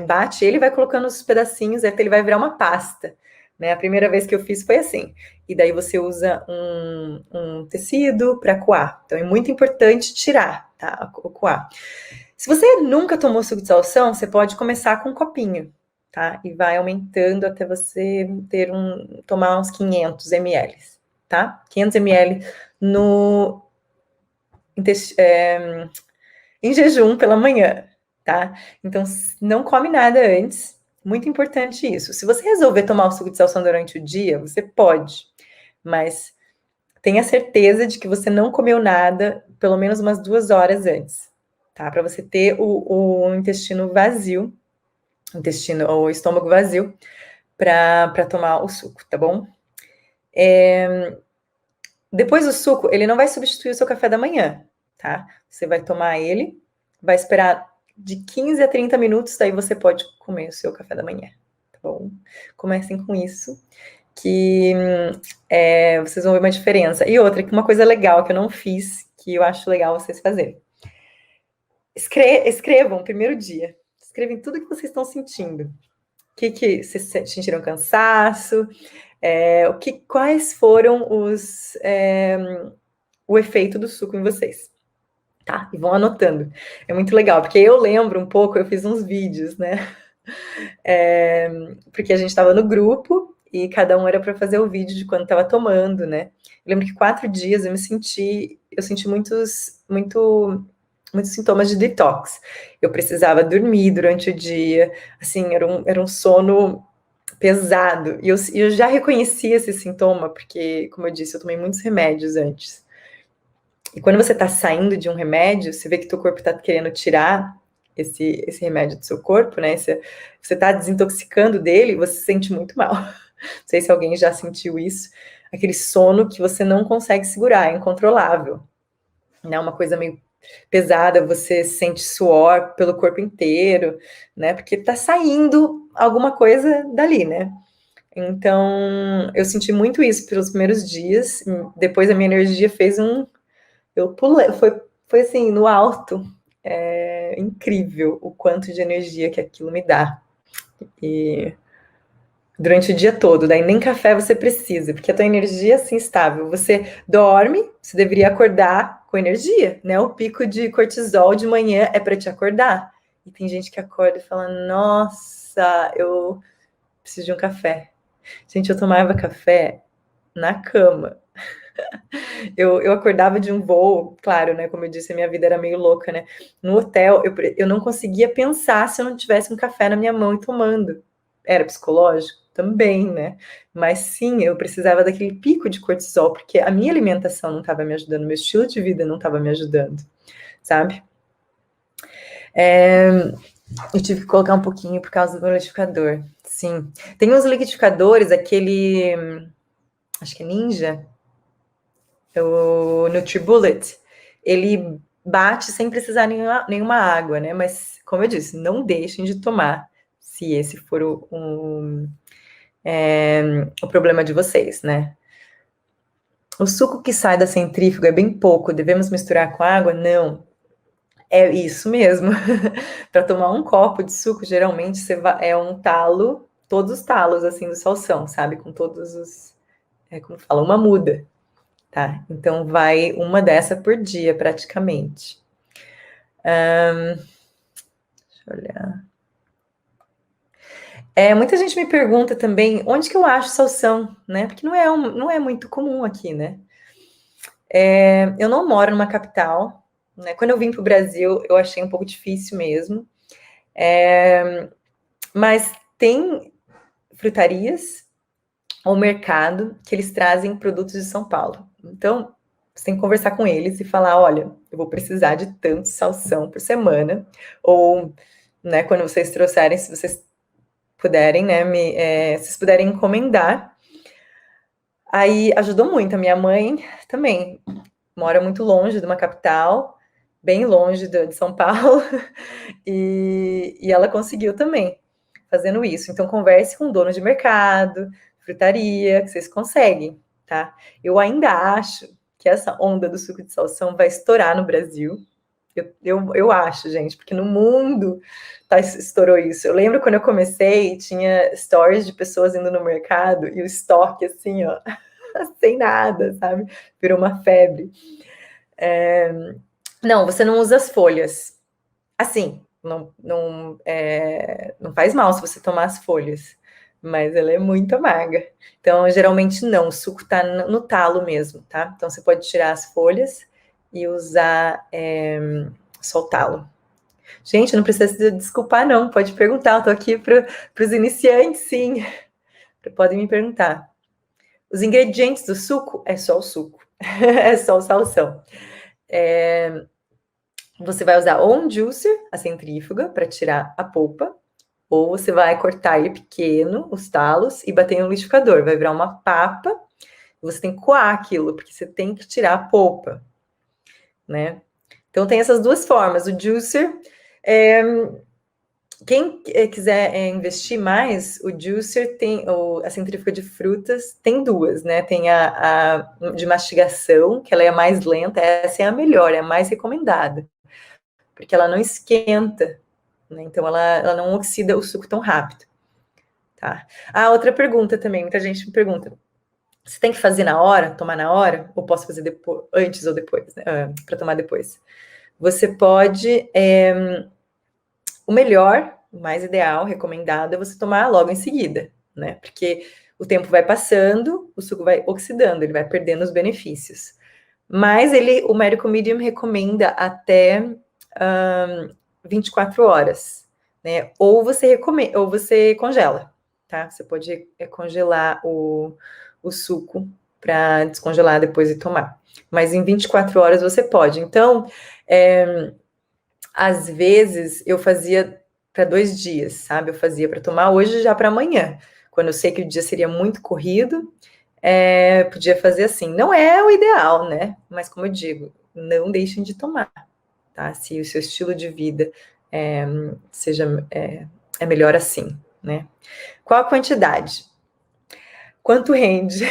bate ele e vai colocando os pedacinhos até ele vai virar uma pasta, né? A primeira vez que eu fiz foi assim. E daí você usa um tecido para coar. Então é muito importante tirar, tá? O coar. Se você nunca tomou suco de salsão, você pode começar com um copinho, tá? E vai aumentando até você tomar uns 500 ml, tá? 500 ml em jejum pela manhã, tá? Então, não come nada antes. Muito importante isso. Se você resolver tomar o suco de salsão durante o dia, você pode, mas tenha certeza de que você não comeu nada pelo menos umas 2 horas antes, tá? Para você ter o intestino vazio, o estômago vazio, para tomar o suco, tá bom? Depois do suco, ele não vai substituir o seu café da manhã, tá? Você vai tomar ele, vai esperar de 15 a 30 minutos, daí você pode comer o seu café da manhã, tá bom? Comecem com isso, que vocês vão ver uma diferença. E outra, que uma coisa legal que eu não fiz, que eu acho legal vocês fazerem. Escrevam o primeiro dia. Escrevem tudo que vocês estão sentindo. O que vocês sentiram cansaço? Quais foram o efeito do suco em vocês? Tá? E vão anotando. É muito legal, porque eu lembro um pouco, eu fiz uns vídeos, né? Porque a gente estava no grupo e cada um era para fazer o vídeo de quando estava tomando, né? Eu lembro que 4 dias eu senti muitos sintomas de detox. Eu precisava dormir durante o dia, assim, era um sono pesado. E eu já reconhecia esse sintoma, porque, como eu disse, eu tomei muitos remédios antes. E quando você tá saindo de um remédio, você vê que teu corpo tá querendo tirar esse remédio do seu corpo, né? Você tá desintoxicando dele, você se sente muito mal. Não sei se alguém já sentiu isso. Aquele sono que você não consegue segurar, é incontrolável. Né? Uma coisa meio pesada, você sente suor pelo corpo inteiro, né? Porque tá saindo alguma coisa dali, né? Então, eu senti muito isso pelos primeiros dias. Depois a minha energia fez eu pulei, foi assim, no alto. É incrível o quanto de energia que aquilo me dá. E durante o dia todo, daí nem café você precisa, porque a tua energia é assim estável. Você dorme, você deveria acordar com energia, né? O pico de cortisol de manhã é para te acordar. E tem gente que acorda e fala: "Nossa, eu preciso de um café". Gente, eu tomava café na cama. Eu acordava de um voo, claro, né? Como eu disse, a minha vida era meio louca, né? No hotel, eu não conseguia pensar se eu não tivesse um café na minha mão e tomando. Era psicológico? Também, né? Mas sim, eu precisava daquele pico de cortisol, porque a minha alimentação não estava me ajudando, meu estilo de vida não estava me ajudando, sabe? Eu tive que colocar um pouquinho por causa do liquidificador. Sim. Tem uns liquidificadores, aquele. Acho que é Ninja, o NutriBullet, ele bate sem precisar nenhuma água, né? Mas, como eu disse, não deixem de tomar, se esse for o problema de vocês, né? O suco que sai da centrífuga é bem pouco, devemos misturar com água? Não. É isso mesmo. Para tomar um copo de suco, geralmente é um talo, todos os talos, assim, do salsão, sabe? Com todos os... como fala? Uma muda. Tá? Então, vai uma dessa por dia, praticamente. Deixa eu olhar. Muita gente me pergunta também onde que eu acho salsão, né? Porque não é muito comum aqui, né? Eu não moro numa capital, né? Quando eu vim para o Brasil, eu achei um pouco difícil mesmo. Mas tem frutarias ou mercado que eles trazem produtos de São Paulo. Então, você tem que conversar com eles e falar: olha, eu vou precisar de tanto salsão por semana. Ou, né, quando vocês trouxerem, se vocês puderem, né, se vocês puderem encomendar. Aí ajudou muito. A minha mãe também mora muito longe de uma capital bem longe de São Paulo, e ela conseguiu também, fazendo isso. Então, converse com o dono de mercado, frutaria, que vocês conseguem, tá? Eu ainda acho que essa onda do suco de salsão vai estourar no Brasil. Eu acho, gente, porque no mundo estourou isso. Eu lembro quando eu comecei, tinha stories de pessoas indo no mercado e o estoque, assim, ó, sem nada, sabe? Virou uma febre. Não, você não usa as folhas. Assim, não faz mal se você tomar as folhas, mas ela é muito amarga. Então, geralmente não, o suco tá no talo mesmo, tá? Então, você pode tirar as folhas e usar só o talo. Gente, não precisa se desculpar, não. Pode perguntar, eu tô aqui para os iniciantes, sim. Podem me perguntar. Os ingredientes do suco é só o suco, é só o salsão. Você vai usar ou um juicer, a centrífuga, para tirar a polpa, ou você vai cortar ele pequeno, os talos, e bater no liquidificador. Vai virar uma papa, você tem que coar aquilo, porque você tem que tirar a polpa, né? Então tem essas duas formas. O juicer, quem quiser investir mais, o juicer tem, a centrífuga de frutas tem duas, né? Tem a de mastigação, que ela é a mais lenta, essa é a melhor, é a mais recomendada, porque ela não esquenta, né? Então ela não oxida o suco tão rápido, tá? Outra pergunta também, muita gente me pergunta, você tem que fazer na hora, tomar na hora, ou posso fazer depois, antes ou depois, né? Para tomar depois? Você pode, o melhor, o mais ideal, recomendado, é você tomar logo em seguida, né? Porque o tempo vai passando, o suco vai oxidando, ele vai perdendo os benefícios. Mas o Medical Medium recomenda até 24 horas, né? Ou você congela, tá? Você pode congelar o suco para descongelar depois e tomar. Mas em 24 horas você pode. Então, às vezes eu fazia para 2 dias, sabe? Eu fazia para tomar hoje já para amanhã. Quando eu sei que o dia seria muito corrido, podia fazer assim. Não é o ideal, né? Mas como eu digo, não deixem de tomar, tá? Se o seu estilo de vida seja melhor assim, né? Qual a quantidade? Quanto rende?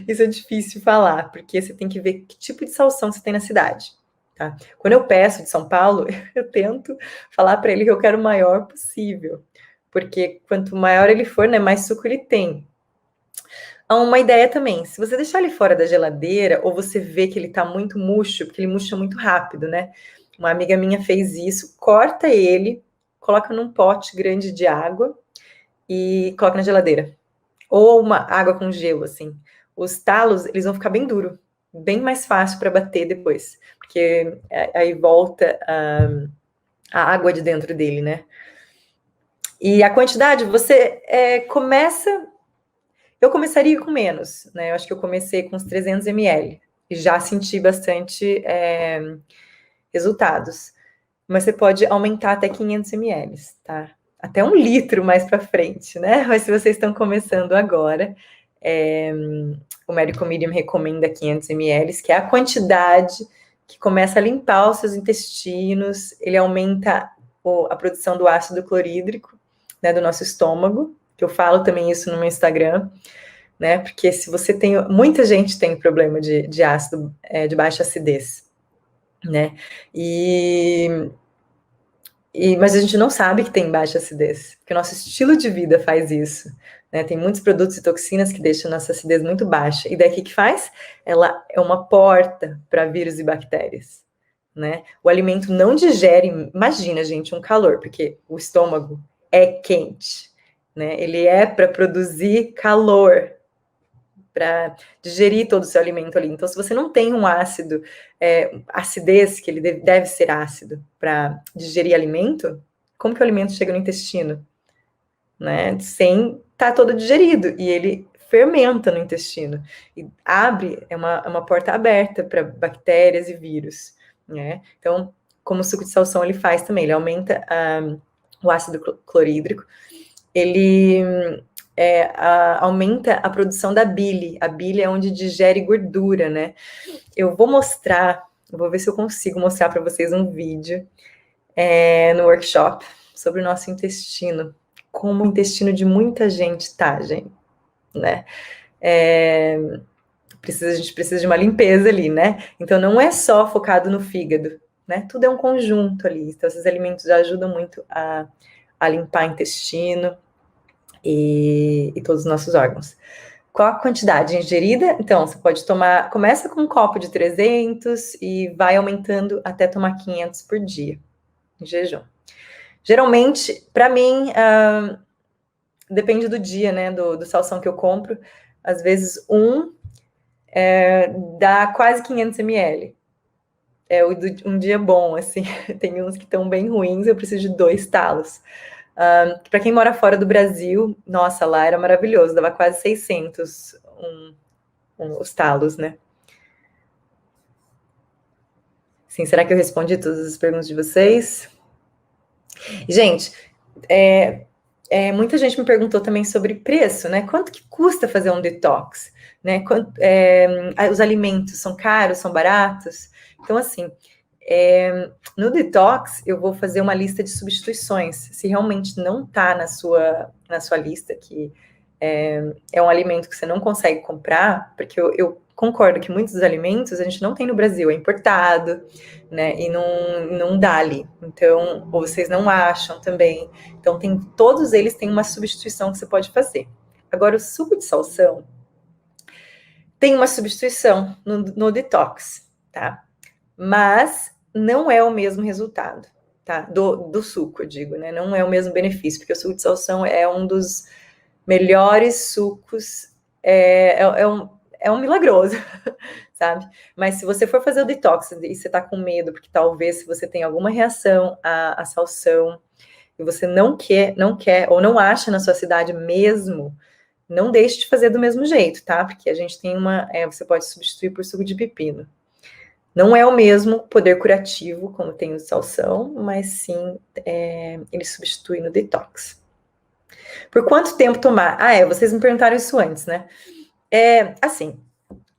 Isso é difícil falar, porque você tem que ver que tipo de salsão você tem na cidade. Tá? Quando eu peço de São Paulo, eu tento falar para ele que eu quero o maior possível, porque quanto maior ele for, né, mais suco ele tem. Uma ideia também, se você deixar ele fora da geladeira, ou você vê que ele tá muito murcho, porque ele murcha muito rápido, né? Uma amiga minha fez isso, corta ele, coloca num pote grande de água e coloca na geladeira. Ou uma água com gelo, assim. Os talos, eles vão ficar bem duro, bem mais fácil para bater depois, porque aí volta a água de dentro dele, né? E a quantidade, você começa... Eu começaria com menos, né? Eu acho que eu comecei com uns 300 ml e já senti bastante resultados. Mas você pode aumentar até 500 ml, tá? Até 1 litro mais para frente, né? Mas se vocês estão começando agora, o Medical Medium recomenda 500 ml, que é a quantidade que começa a limpar os seus intestinos, ele aumenta a produção do ácido clorídrico, né, do nosso estômago, que eu falo também isso no meu Instagram, né, porque se você tem, muita gente tem problema de ácido, de baixa acidez, né, mas a gente não sabe que tem baixa acidez, porque o nosso estilo de vida faz isso, né? Tem muitos produtos e toxinas que deixam a nossa acidez muito baixa. E daí o que faz? Ela é uma porta para vírus e bactérias, né? O alimento não digere, imagina, gente, um calor, porque o estômago é quente, né? Ele é para produzir calor, para digerir todo o seu alimento ali. Então, se você não tem um ácido, acidez, que ele deve ser ácido para digerir alimento, como que o alimento chega no intestino? Né? Sem estar todo digerido, e ele fermenta no intestino, e abre, é uma porta aberta para bactérias e vírus, né? Então, como o suco de salsão ele faz também, ele aumenta o ácido clorídrico, ele aumenta a produção da bile. A bile é onde digere gordura, né? Eu vou mostrar Eu vou ver se eu consigo mostrar para vocês um vídeo no workshop sobre o nosso intestino, como o intestino de muita gente tá, gente, né? A gente precisa de uma limpeza ali, né? Então não é só focado no fígado, né? Tudo é um conjunto ali. Então esses alimentos já ajudam muito a limpar o intestino e todos os nossos órgãos. Qual a quantidade ingerida? Então, você pode tomar, começa com um copo de 300 e vai aumentando até tomar 500 por dia, em jejum. Geralmente, para mim, depende do dia, né, do salsão que eu compro. Às vezes, dá quase 500 ml. É um dia bom, assim. Tem uns que estão bem ruins, eu preciso de 2 talos. Para quem mora fora do Brasil, nossa, lá era maravilhoso, dava quase 600 os talos, né? Sim, será que eu respondi todas as perguntas de vocês? Gente, muita gente me perguntou também sobre preço, né? Quanto que custa fazer um detox? Né? Os alimentos são caros, são baratos? Então, assim, no detox, eu vou fazer uma lista de substituições. Se realmente não está na sua lista, que é um alimento que você não consegue comprar, porque eu concordo que muitos dos alimentos a gente não tem no Brasil, é importado, né? E não dá ali. Então, ou vocês não acham também. Então, todos eles têm uma substituição que você pode fazer. Agora, o suco de salsão tem uma substituição no detox, tá? Mas não é o mesmo resultado, tá? Do suco, eu digo, né? Não é o mesmo benefício, porque o suco de salsão é um dos melhores sucos, é um milagroso, sabe? Mas se você for fazer o detox e você tá com medo, porque talvez se você tem alguma reação à salsão e você não quer ou não acha na sua cidade mesmo, não deixe de fazer do mesmo jeito, tá? Porque a gente tem você pode substituir por suco de pepino. Não é o mesmo poder curativo como tem o salsão, mas sim ele substitui no detox. Por quanto tempo tomar? Vocês me perguntaram isso antes, né? Assim,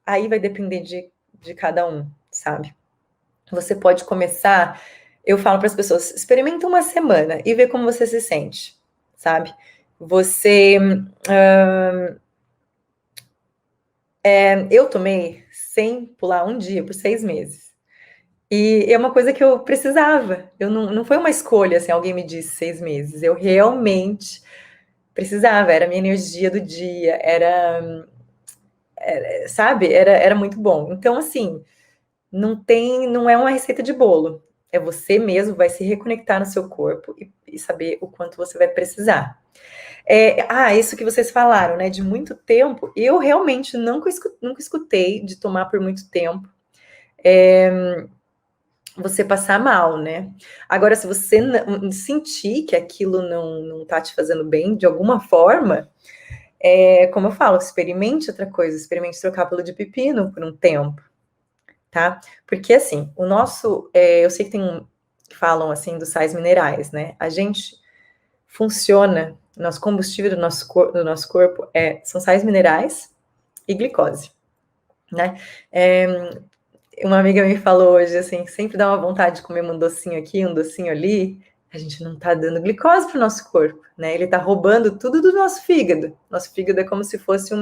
aí vai depender de cada um, sabe? Você pode começar, eu falo para as pessoas, experimenta uma semana e vê como você se sente, sabe? Eu tomei sem pular um dia por 6 meses. E é uma coisa que eu precisava. Eu não foi uma escolha, assim, alguém me disse 6 meses. Eu realmente precisava, era a minha energia do dia, sabe? Era muito bom. Então, assim, não é uma receita de bolo. É você mesmo vai se reconectar no seu corpo e saber o quanto você vai precisar. Isso que vocês falaram, né? De muito tempo, eu realmente nunca escutei de tomar por muito tempo. Você passar mal, né? Agora, se você sentir que aquilo não tá te fazendo bem de alguma forma, como eu falo, experimente outra coisa, experimente trocar pelo de pepino por um tempo, tá? Porque, assim, eu sei que que falam, assim, dos sais minerais, né? A gente funciona, nosso combustível do nosso corpo são sais minerais e glicose, né? Uma amiga me falou hoje, assim, sempre dá uma vontade de comer um docinho aqui, um docinho ali, a gente não tá dando glicose pro nosso corpo, né? Ele tá roubando tudo do nosso fígado. Nosso fígado é como se fosse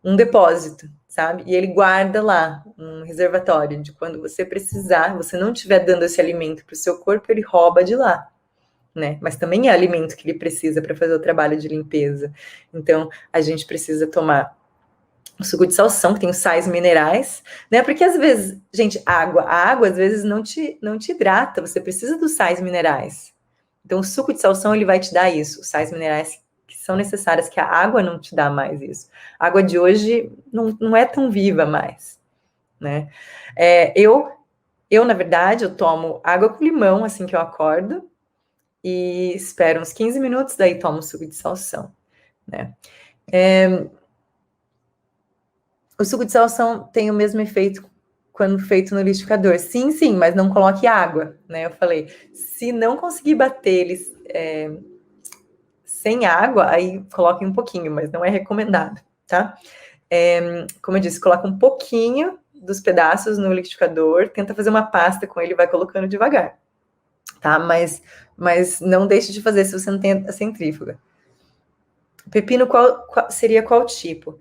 um depósito, sabe? E ele guarda lá um reservatório de quando você precisar, você não estiver dando esse alimento pro seu corpo, ele rouba de lá, né? Mas também é alimento que ele precisa para fazer o trabalho de limpeza. Então, a gente precisa tomar o suco de salsão, que tem os sais minerais, né? Porque às vezes, gente, a água às vezes não te hidrata, você precisa dos sais minerais. Então, o suco de salsão, ele vai te dar isso, os sais minerais que são necessários, que a água não te dá mais isso. A água de hoje não é tão viva mais, né? Na verdade, eu tomo água com limão assim que eu acordo e espero uns 15 minutos, daí tomo suco de salsão, né? O suco de salsão tem o mesmo efeito quando feito no liquidificador. Sim, mas não coloque água, né? Eu falei, se não conseguir bater eles sem água, aí coloque um pouquinho, mas não é recomendado, tá? Como eu disse, coloca um pouquinho dos pedaços no liquidificador, tenta fazer uma pasta com ele e vai colocando devagar, tá? Mas não deixe de fazer se você não tem a centrífuga. Pepino seria qual tipo?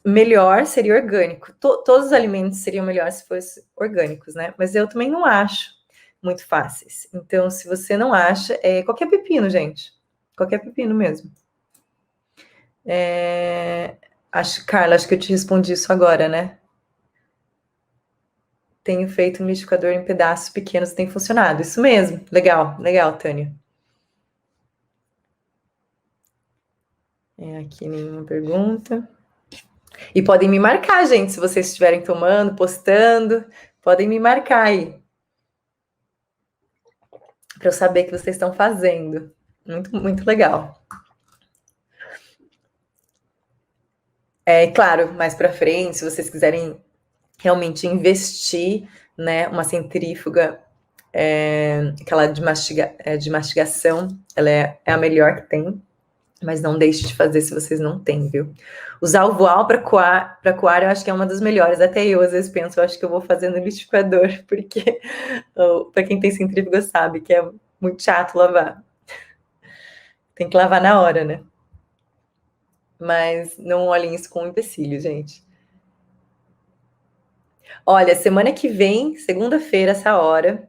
Melhor seria orgânico. Todos os alimentos seriam melhores se fossem orgânicos, né? Mas eu também não acho muito fáceis. Então, se você não acha, qualquer pepino, gente. Qualquer pepino mesmo. Carla, acho que eu te respondi isso agora, né? Tenho feito um liquidificador em pedaços pequenos, tem funcionado. Isso mesmo. Legal, legal, Tânia. Aqui nenhuma pergunta. E podem me marcar, gente, se vocês estiverem tomando, postando, podem me marcar aí. Para eu saber que vocês estão fazendo. Muito, muito legal. Claro, mais para frente, se vocês quiserem realmente investir, né, uma centrífuga, aquela de mastigação, ela é a melhor que tem, mas não deixe de fazer se vocês não têm, viu? Usar o voal para coar, eu acho que é uma das melhores. Até eu, às vezes, penso, eu acho que eu vou fazer no liquidificador, porque para quem tem centrífuga sabe que é muito chato lavar. Tem que lavar na hora, né? Mas não olhem isso com empecilho, gente. Olha, semana que vem, segunda-feira, essa hora,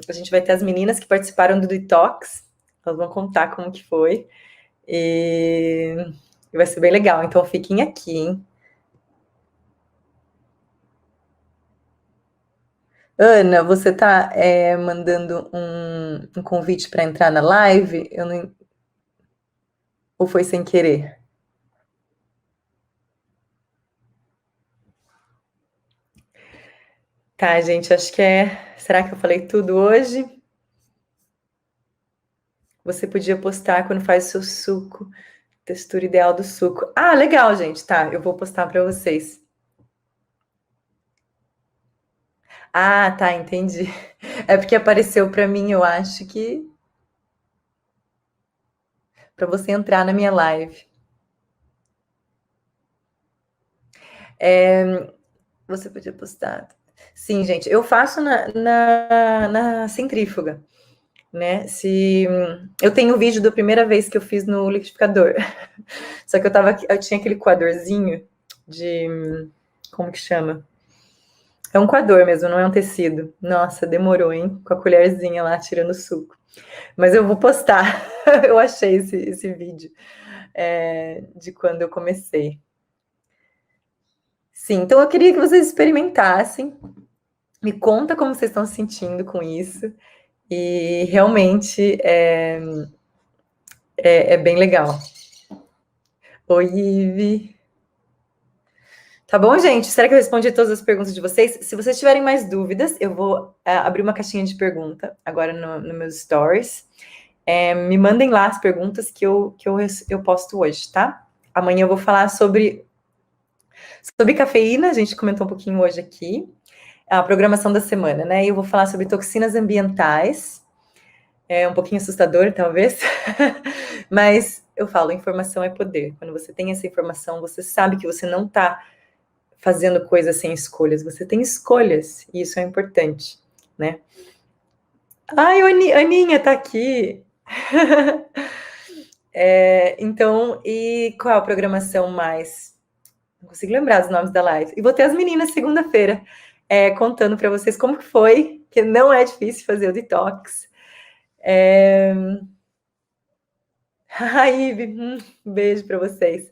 a gente vai ter as meninas que participaram do Detox. Elas vão contar como que foi. E vai ser bem legal. Então, fiquem aqui, hein? Ana, você tá mandando um convite para entrar na live? Eu não... Ou foi sem querer? Tá, gente, acho que Será que eu falei tudo hoje? Você podia postar quando faz o seu suco. Textura ideal do suco. Ah, legal, gente. Tá, eu vou postar para vocês. Ah, tá, entendi. É porque apareceu para mim, eu acho que para você entrar na minha live. Você podia postar. Sim, gente, eu faço na centrífuga, né? Eu tenho o vídeo da primeira vez que eu fiz no liquidificador. Só que eu tinha aquele coadorzinho de, como que chama? É um coador mesmo, não é um tecido. Nossa, demorou, hein? Com a colherzinha lá tirando o suco. Mas eu vou postar. Eu achei esse vídeo de quando eu comecei. Sim, então eu queria que vocês experimentassem. Me conta como vocês estão se sentindo com isso. E realmente é bem legal. Oi, Ive. Tá bom, gente? Será que eu respondi todas as perguntas de vocês? Se vocês tiverem mais dúvidas, eu vou abrir uma caixinha de pergunta agora no meus stories. Me mandem lá as perguntas que eu posto hoje, tá? Amanhã eu vou falar sobre cafeína, a gente comentou um pouquinho hoje aqui, a programação da semana, né? E eu vou falar sobre toxinas ambientais, um pouquinho assustador, talvez, mas eu falo, informação é poder. Quando você tem essa informação, você sabe que você não está fazendo coisas sem escolhas, você tem escolhas, e isso é importante, né? Ai, Aninha tá aqui! Então, e qual é a programação mais? Não consigo lembrar os nomes da live. E vou ter as meninas segunda-feira contando para vocês como que foi, que não é difícil fazer o detox. Ai, beijo para vocês.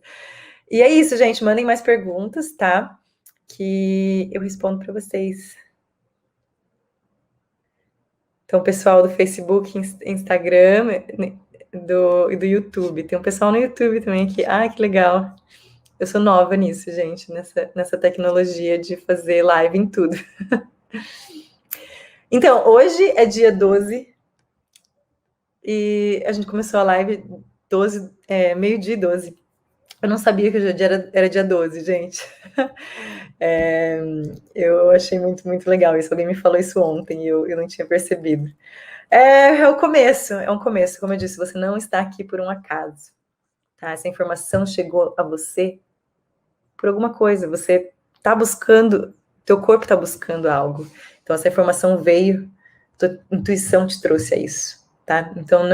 E é isso, gente. Mandem mais perguntas, tá? Que eu respondo para vocês. Então, pessoal do Facebook, Instagram e do YouTube. Tem um pessoal no YouTube também aqui. Ah, que legal. Eu sou nova nisso, gente, nessa tecnologia de fazer live em tudo. Então, hoje é dia 12 e a gente começou a live 12, meio-dia e 12. Eu não sabia que hoje era dia 12, gente. Eu achei muito, muito legal isso. Alguém me falou isso ontem e eu não tinha percebido. É um começo, como eu disse, você não está aqui por um acaso. tá? Essa informação chegou a você por alguma coisa, você está buscando, teu corpo está buscando algo. Então, essa informação veio, tua intuição te trouxe a isso, tá? Então,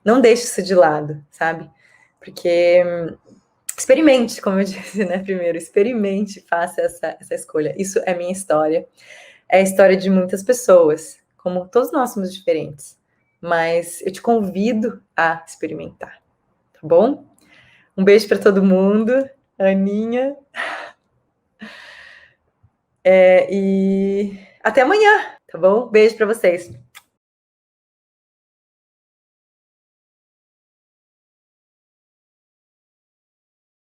não deixe isso de lado, sabe? Porque experimente, como eu disse, né, primeiro, experimente, faça essa escolha. Isso é minha história, é a história de muitas pessoas, como todos nós somos diferentes, mas eu te convido a experimentar, tá bom? Um beijo para todo mundo, Aninha, e até amanhã, tá bom? Beijo para vocês.